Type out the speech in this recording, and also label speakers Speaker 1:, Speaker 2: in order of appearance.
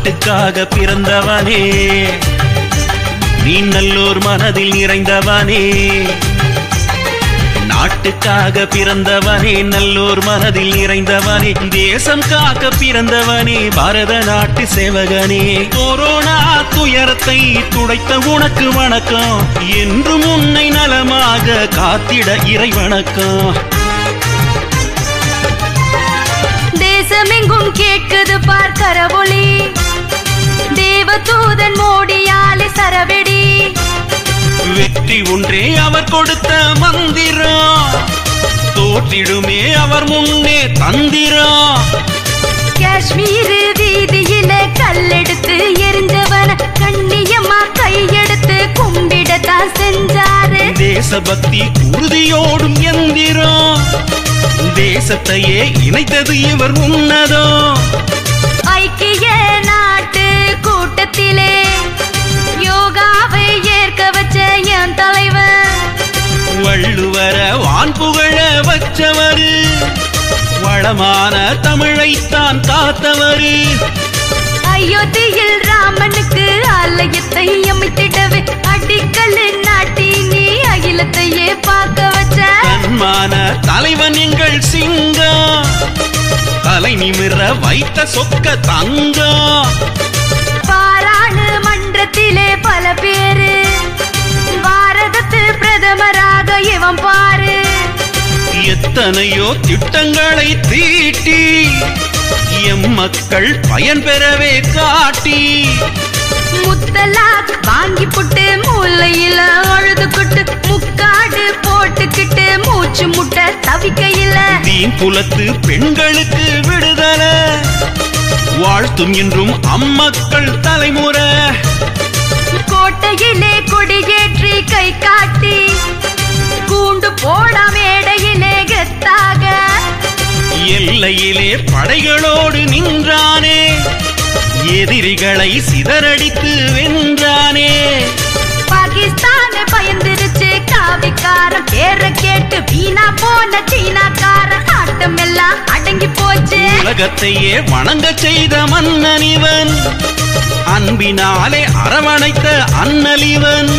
Speaker 1: நாட்டுக்காக பிறந்தவனே, நீ நல்லோர் மனதில் நிறைந்தவனே. நாட்டுக்காக பிறந்தவனே, நல்லோர் மனதில் நிறைந்தவனே, தேசம் காக்க பிறந்தவனே, பாரத நாட்டு சேவகனே. கொரோனா துயரத்தை துடைத்த உனக்கு வணக்கம், என்றும் உன்னை நலமாக காத்திட இறை வணக்கம்.
Speaker 2: தேசமெங்கும் கேட்குது பார்க்கிற ஒளி, தேவதூதன் மோடியாலே சரவெடி.
Speaker 1: வெற்றி ஒன்றே அவர் கொடுத்த மந்திரம், தோற்றிடுமே அவர் முன்னே தந்திரம்.
Speaker 2: காஷ்மீர் வீதியில கல்லெடுத்து எரிஞ்சவன கண்ணியமா கையெடுத்து கும்பிடத்தான் செஞ்சாரு.
Speaker 1: தேசபக்தி உறுதியோடும் எந்திரம், தேசத்தையே இணைத்தது இவர் உன்னதம்.
Speaker 2: ஐக்கிய நாட்டு கூட்டத்திலே யோகாவை ஏற்க வச்ச என் தலைவன்,
Speaker 1: வள்ளுவர வான் புகழ வச்சவரு, வளமான தமிழைத்தான் காத்தவரு.
Speaker 2: அயோத்தியில் ராமனுக்கு ஆலயத்தை அமைத்திடவே அடிக்கல் நாட்டி நீ அகிலத்தையே பார்க்க வச்ச
Speaker 1: தன்மான தலைவன் எங்கள் சிங்கம், தலை நிமிர வைத்த சொக்க தங்கம்.
Speaker 2: பாராளுமன்றத்திலே பல பேரு, பாரதத்து பிரதமராக இவன் பாரு.
Speaker 1: எத்தனையோ திட்டங்களை தீட்டி எம் மக்கள் பயன் பெறவே காட்டி.
Speaker 2: முத்தலாக் வாங்கி புட்டு மூளையில அழுதுகிட்டு முக்காடு போட்டுக்கிட்டு மூச்சு முட்டை தவிக்கையில
Speaker 1: தீன் குலத்து பெண்களுக்கு விடுதலை வாழ்த்தும் என்றும் அம்மக்கள் தலைமுறை.
Speaker 2: கோட்டையிலே கொடியேற்றி கை காட்டி கூண்டு போட மேடையிலே கெத்தாக
Speaker 1: எல்லையிலே படைகளோடு நின்றானே, எதிரிகளை சிதறடித்து வென்றானே.
Speaker 2: பாகிஸ்தான் பயந்துருச்சு காவிக்காரன் பேர கேட்டு வீணா போன சீனாக்காரன் ஆட்டம் எல்லாம் அடங்கி போச்சு.
Speaker 1: உலகத்தையே வணங்க செய்த மன்னன் இவன், அன்பினாலே அரவணைத்த அண்ணலிவன்.